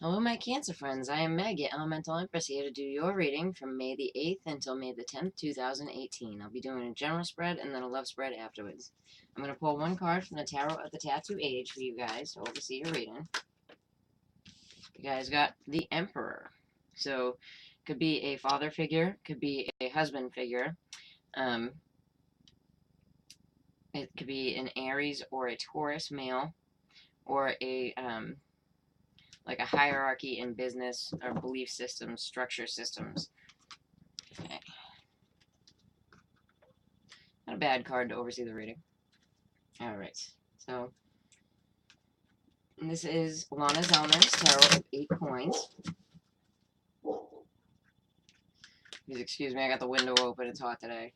Hello, my Cancer friends. I am Meg, your Elemental Empress, here to do your reading from May the 8th until May the 10th, 2018. I'll be doing a general spread and then a love spread afterwards. I'm going to pull one card from the Tarot of the Tattoo Age for you guys to oversee your reading. You guys got the Emperor. So, could be a father figure, could be a husband figure. It could be an Aries or a Taurus male, or a like a hierarchy in business or belief systems, structure systems. Okay. Not a bad card to oversee the reading. Alright, so this is Lana Zellner's Tarot of 8 Coins. Please excuse me, I got the window open, it's hot today.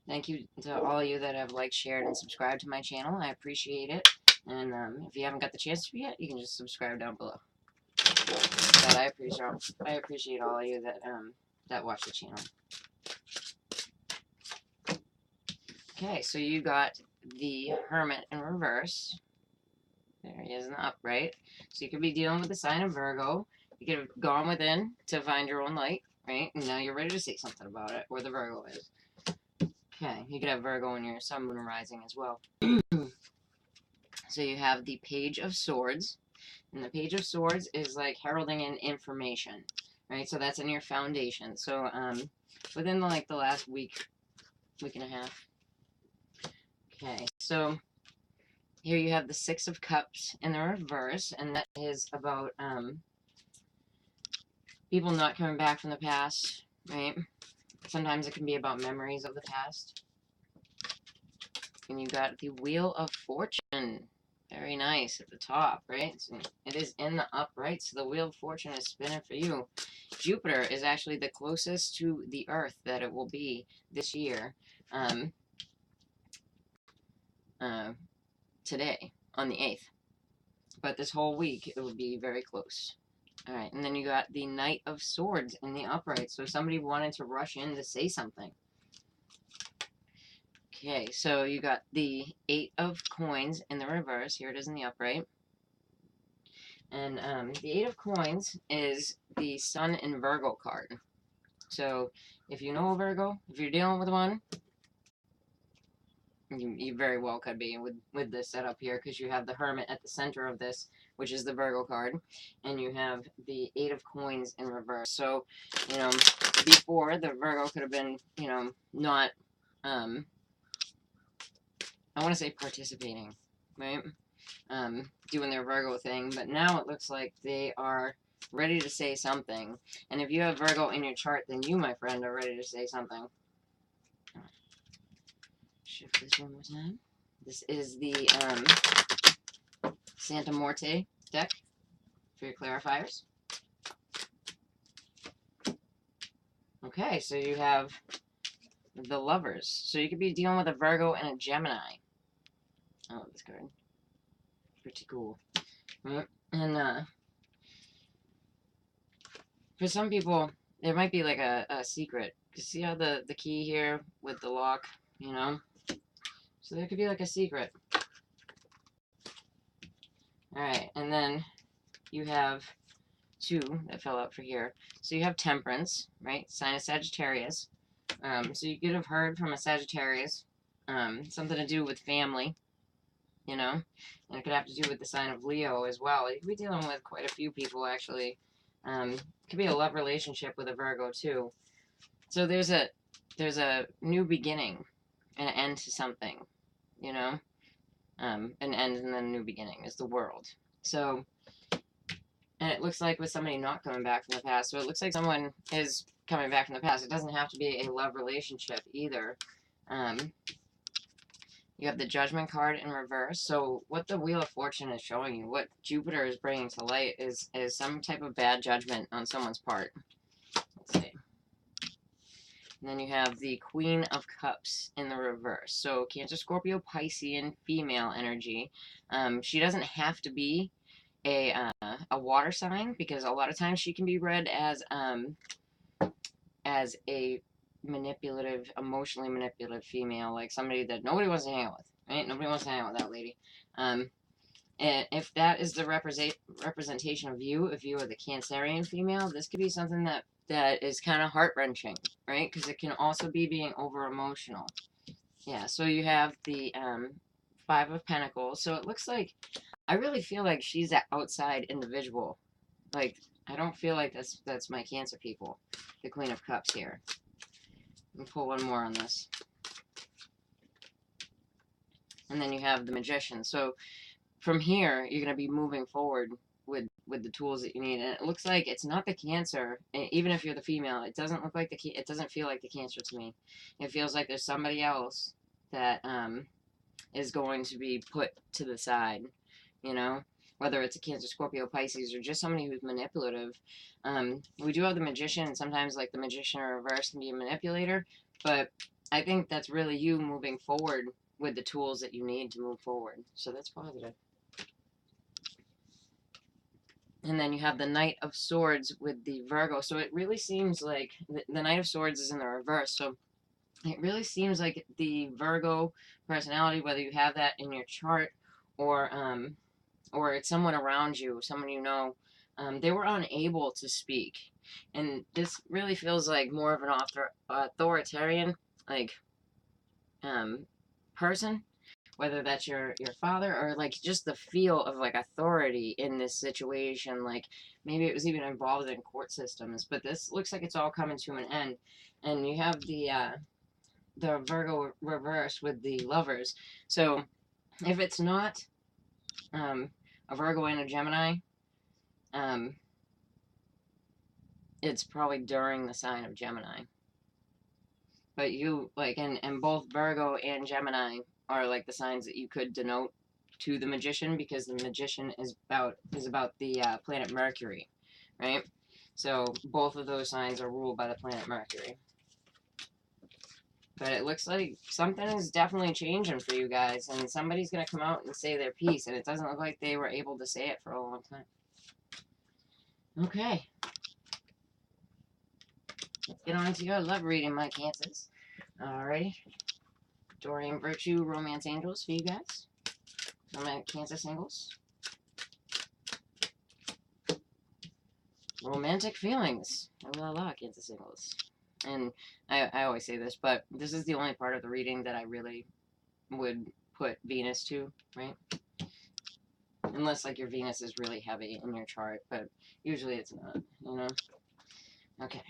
Thank you to all of you that have liked, shared, and subscribed to my channel. I appreciate it. And if you haven't got the chance to yet, you can just subscribe down below. But I appreciate all of you that watch the channel. Okay, so you got the Hermit in reverse. There he is in the upright. So you could be dealing with the sign of Virgo. You could have gone within to find your own light, right? And now you're ready to say something about it, where the Virgo is. Okay, you could have Virgo in your sun, moon, and rising as well. So you have the Page of Swords. And the Page of Swords is like heralding in information, right? So that's in your foundation. So within the last week and a half. Okay, so here you have the Six of Cups in the reverse, and that is about people not coming back from the past, right? Sometimes it can be about memories of the past. And you got the Wheel of Fortune. Very nice at the top, right? So it is in the upright, so the Wheel of Fortune is spinning for you. Jupiter is actually the closest to the Earth that it will be this year. Today, on the 8th. But this whole week, it will be very close. Alright, and then you got the Knight of Swords in the upright. So somebody wanted to rush in to say something. Okay, so you got the Eight of Coins in the reverse. Here it is in the upright. And the Eight of Coins is the Sun in Virgo card. So if you know a Virgo, if you're dealing with one, you very well could be with this setup here, because you have the Hermit at the center of this, which is the Virgo card, and you have the Eight of Coins in reverse. So, before, the Virgo could have been, not, I want to say participating, right? Doing their Virgo thing, but now it looks like they are ready to say something. And if you have Virgo in your chart, then you, my friend, are ready to say something. Shift this one more time. This is the Santa Morte deck for your clarifiers. Okay, so you have the Lovers. So you could be dealing with a Virgo and a Gemini. I love this card. Pretty cool. And for some people, there might be like a secret. You see how the key here with the lock, So there could be like a secret. Alright, and then you have two that fell out for here. So you have Temperance, right? Sign of Sagittarius. So you could have heard from a Sagittarius, something to do with family, and it could have to do with the sign of Leo as well. You could be dealing with quite a few people, actually. It could be a love relationship with a Virgo, too. So there's a new beginning, and an end to something, an end and then a new beginning is the World. So, and it looks like with somebody not coming back from the past, so it looks like someone is coming back from the past. It doesn't have to be a love relationship either. You have the Judgment card in reverse. So what the Wheel of Fortune is showing you, what Jupiter is bringing to light, is some type of bad judgment on someone's part. Let's see. And then you have the Queen of Cups in the reverse. So Cancer, Scorpio, Piscean, female energy. She doesn't have to be a water sign, because a lot of times she can be read as a manipulative, emotionally manipulative female, like somebody that nobody wants to hang out with, right? Nobody wants to hang out with that lady. And if that is the representation of you, if you are the Cancerian female, this could be something that is kind of heart-wrenching, right? Because it can also be being over-emotional. Yeah, so you have the Five of Pentacles. So it looks like, I really feel like she's an outside individual. Like, I don't feel like that's my Cancer people. The Queen of Cups here. Let me pull one more on this. And then you have the Magician. So from here, you're going to be moving forward with the tools that you need. And it looks like it's not the Cancer, even if you're the female. It doesn't look like it doesn't feel like the Cancer to me. It feels like there's somebody else that is going to be put to the side, you know, whether it's a Cancer, Scorpio, Pisces, or just somebody who's manipulative. We do have the Magician, and sometimes like the Magician in reverse can be a manipulator, but I think that's really you moving forward with the tools that you need to move forward. So that's positive. And then you have the Knight of Swords with the Virgo. So it really seems like the Knight of Swords is in the reverse. So it really seems like the Virgo personality, whether you have that in your chart or it's someone around you, someone you know, they were unable to speak. And this really feels like more of an authoritarian, like, person, whether that's your father or like just the feel of like authority in this situation. Like maybe it was even involved in court systems, but this looks like it's all coming to an end. And you have the Virgo reverse with the Lovers. So if it's not a Virgo and a Gemini, it's probably during the sign of Gemini. But you, like, and both Virgo and Gemini are like the signs that you could denote to the Magician, because the Magician is about the planet Mercury, right? So both of those signs are ruled by the planet Mercury. But it looks like something is definitely changing for you guys, and somebody's going to come out and say their piece, and it doesn't look like they were able to say it for a long time. Okay. Let's get on to your love reading, my Cancers. Alrighty. Dorian Virtue, Romance Angels for you guys. My Cancer singles. Romantic feelings. I will allow Cancer singles. And I always say this, but this is the only part of the reading that I really would put Venus to, right? Unless, like, your Venus is really heavy in your chart, but usually it's not, you know? Okay.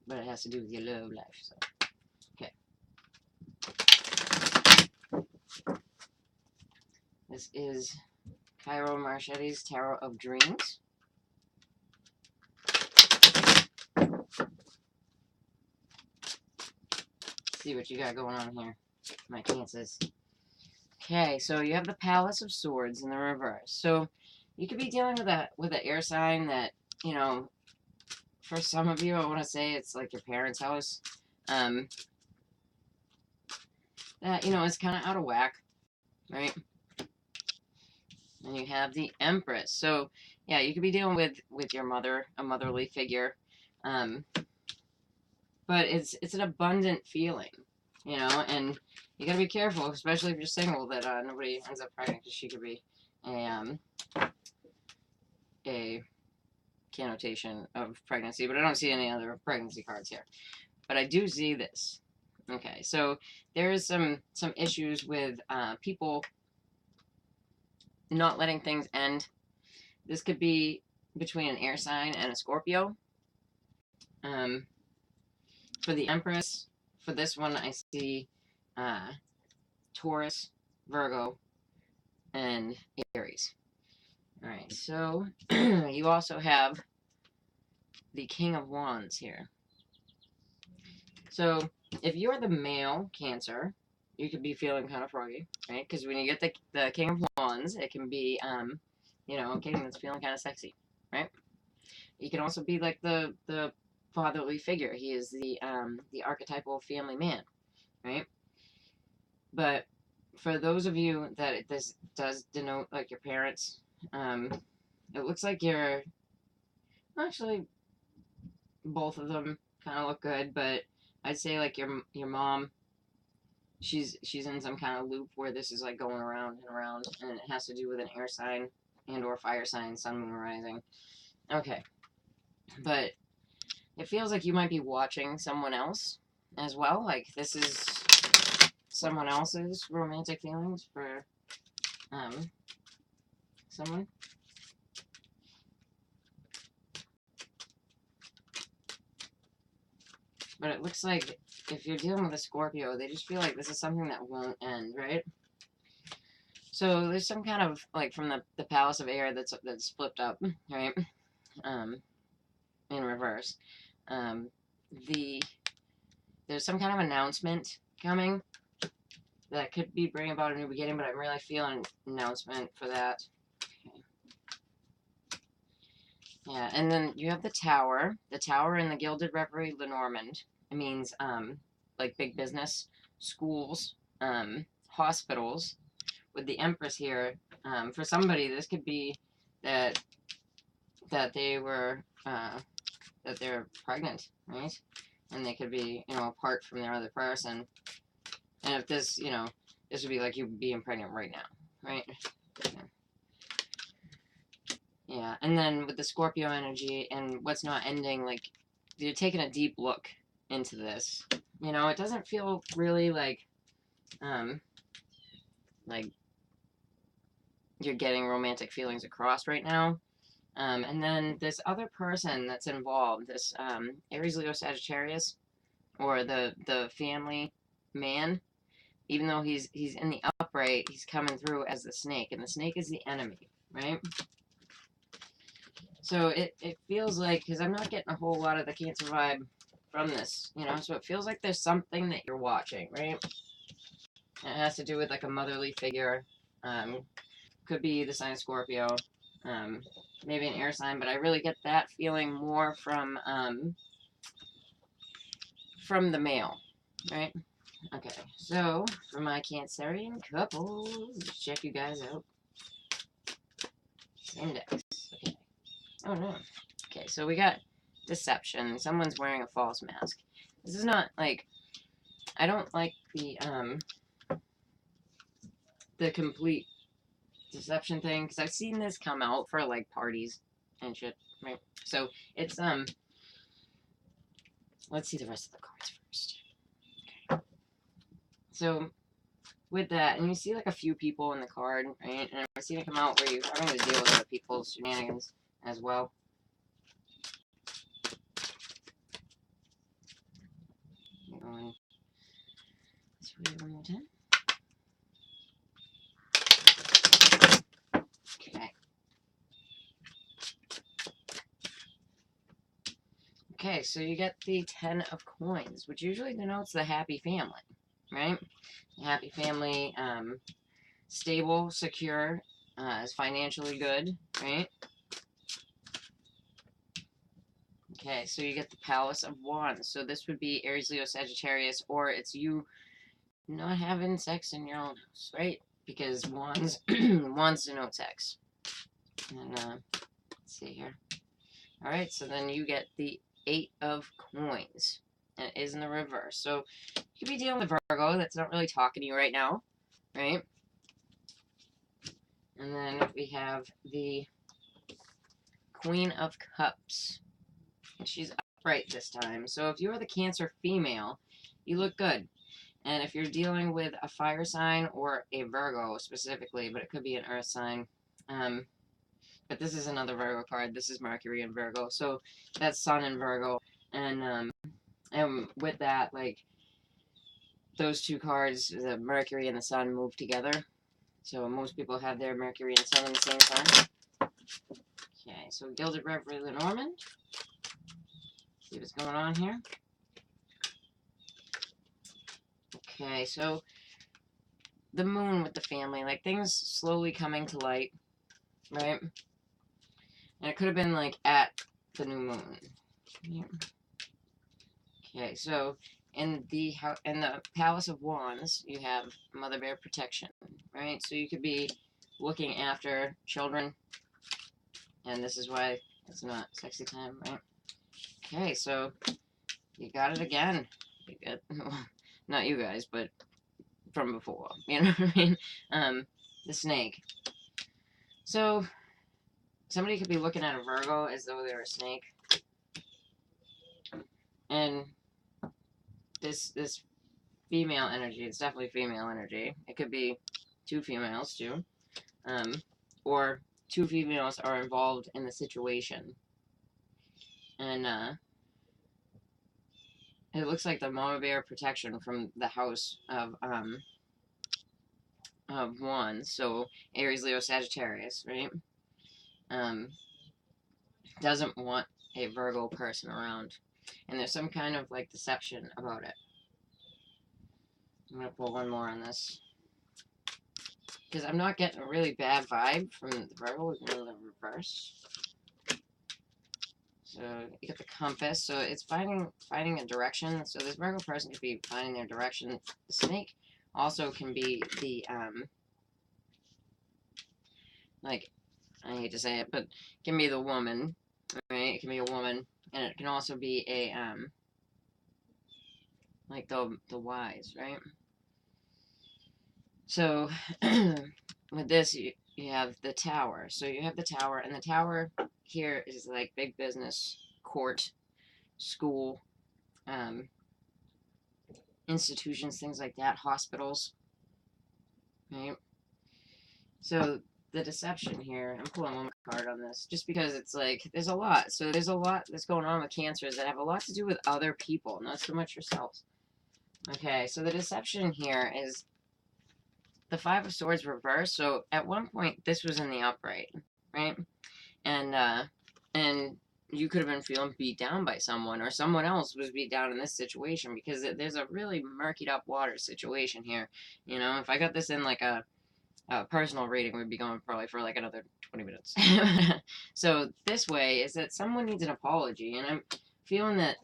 But it has to do with your love life, so. Okay. This is Cairo Marchetti's Tarot of Dreams. See what you got going on here, my Cancers. Okay, so you have the Palace of Swords in the reverse. So you could be dealing with an air sign that, you know, for some of you, I want to say it's like your parents' house. That, you know, is kind of out of whack, right? And you have the Empress. So yeah, you could be dealing with your mother, a motherly figure. But it's an abundant feeling, you know, and you gotta be careful, especially if you're single, that nobody ends up pregnant, because she could be a connotation of pregnancy. But I don't see any other pregnancy cards here. But I do see this. Okay, so there is some issues with people not letting things end. This could be between an air sign and a Scorpio. For the Empress, for this one, I see Taurus, Virgo, and Aries. All right, so you also have the King of Wands here. So if you're the male Cancer, you could be feeling kind of froggy, right? Because when you get the King of Wands, it can be, you know, a king that's feeling kind of sexy, right? You can also be like the fatherly figure. He is the archetypal family man, right? But for those of you that this does denote, like, your parents, it looks like you're actually both of them kind of look good, but I'd say like your mom, she's in some kind of loop where this is like going around and around, and it has to do with an air sign and or fire sign, sun, moon, rising. Okay, but it feels like you might be watching someone else as well. Like this is someone else's romantic feelings for someone. But it looks like if you're dealing with a Scorpio, they just feel like this is something that won't end, right? So there's some kind of, like, from the Palace of Air that's flipped up, right? In reverse. There's some kind of announcement coming that could be bringing about a new beginning, but I'm really feeling an announcement for that. Okay. Yeah, and then you have the Tower. The Tower in the Gilded Reverie Lenormand. It means, like, big business, schools, hospitals. With the Empress here, for somebody, this could be that they were, that they're pregnant, right? And they could be, apart from their other person. And if this, this would be like you being pregnant right now, right? Yeah, and then with the Scorpio energy and what's not ending, like, you're taking a deep look into this. It doesn't feel really like you're getting romantic feelings across right now. And then this other person that's involved, this Aries, Leo, Sagittarius, or the family man, even though he's in the upright, he's coming through as the snake, and the snake is the enemy, right? So it feels like, because I'm not getting a whole lot of the Cancer vibe from this, so it feels like there's something that you're watching, right? And it has to do with like a motherly figure. Could be the sign of Scorpio, maybe an air sign, but I really get that feeling more from the male, right? Okay, so for my Cancerian couples, let's check you guys out. Index. Okay. Oh no. Okay, so we got deception. Someone's wearing a false mask. This is not like, I don't like the complete deception thing, because I've seen this come out for like parties and shit, right? So it's let's see the rest of the cards first. Okay. So with that, and you see like a few people in the card, right? And I've seen it come out where you're having to deal with other people's shenanigans as well. Going this way one more time. Okay. Okay, so you get the 10 of coins, which usually denotes the happy family, right? The happy family, stable, secure, is financially good, right? Okay, so you get the Palace of Wands. So this would be Aries, Leo, Sagittarius, or it's you not having sex in your own house, right? Because Wands, Wands denote sex. And, let's see here. All right, so then you get the 8 of coins, and it is in the reverse. So you could be dealing with Virgo that's not really talking to you right now, right? And then we have the Queen of Cups, and she's upright this time. So if you're the Cancer female, you look good. And if you're dealing with a fire sign or a Virgo specifically, but it could be an earth sign, but this is another Virgo card. This is Mercury in Virgo, so that's Sun in Virgo, and with that, like, those two cards, the Mercury and the Sun, move together. So most people have their Mercury and Sun in the same sign. Okay, so Gilded Reverie Lenormand. See what's going on here. Okay, so the moon with the family, like things slowly coming to light, right? And it could have been like at the new moon. Yeah. Okay, so in the Palace of Wands, you have Mother Bear protection, right? So you could be looking after children, and this is why it's not sexy time, right? Okay, so You got it again. You get, not you guys, but from before. You know what I mean? The snake. So, somebody could be looking at a Virgo as though they're a snake. And this female energy, it's definitely female energy. It could be two females, too. Or two females are involved in the situation. And, it looks like the Mama Bear protection from the house of Wands, so Aries, Leo, Sagittarius, right? Doesn't want a Virgo person around. And there's some kind of, like, deception about it. I'm going to pull one more on this. Because I'm not getting a really bad vibe from the Virgo. We can go to the reverse. So you get the compass. So it's finding a direction. So this Virgo person could be finding their direction. The snake also can be the, like, I hate to say it, but it can be the woman, right? It can be a woman. And it can also be a, like the wise, right? So with this, you have the tower. So you have the tower, and the tower here is like big business, court, school, institutions, things like that, hospitals, right? So the deception here, I'm pulling one card on this, just because it's like, there's a lot. So there's a lot that's going on with Cancers that have a lot to do with other people, not so much yourselves. Okay, so the deception here is the Five of Swords reversed. So at one point, this was in the upright, right? And you could have been feeling beat down by someone, or someone else was beat down in this situation, because there's a really murkied up water situation here. You know, if I got this in like a personal reading, we'd be going probably for like another 20 minutes. So this way is that someone needs an apology, and I'm feeling that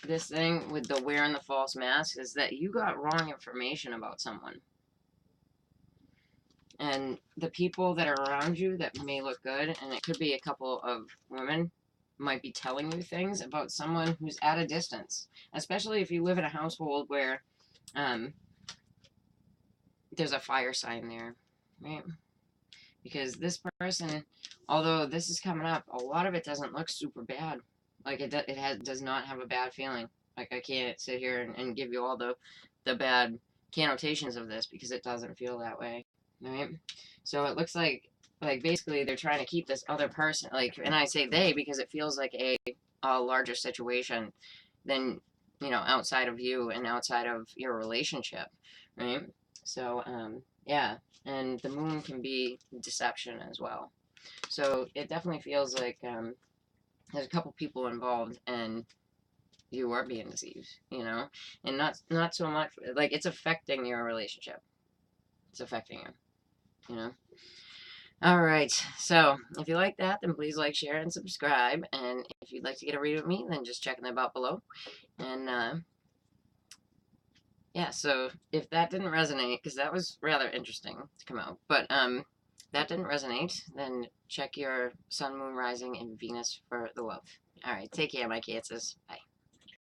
this thing with the wearing the false mask is that you got wrong information about someone. And the people that are around you that may look good, and it could be a couple of women, might be telling you things about someone who's at a distance. Especially if you live in a household where there's a fire sign there, right? Because this person, although this is coming up, a lot of it doesn't look super bad. Like does not have a bad feeling. Like I can't sit here and give you all the bad connotations of this, because it doesn't feel that way. Right? So it looks like basically they're trying to keep this other person, like, and I say they because it feels like a larger situation than, you know, outside of you and outside of your relationship, right? So yeah, and the moon can be deception as well. So it definitely feels like there's a couple people involved, and you are being deceived, you know, and not so much like it's affecting your relationship. It's affecting you. You know? Alright, so if you like that, then please like, share, and subscribe. And if you'd like to get a read with me, then just check in the about below. And, yeah, so if that didn't resonate, because that was rather interesting to come out, but, that didn't resonate, then check your sun, moon, rising, and Venus for the love. Alright, take care, my Cancers. Bye.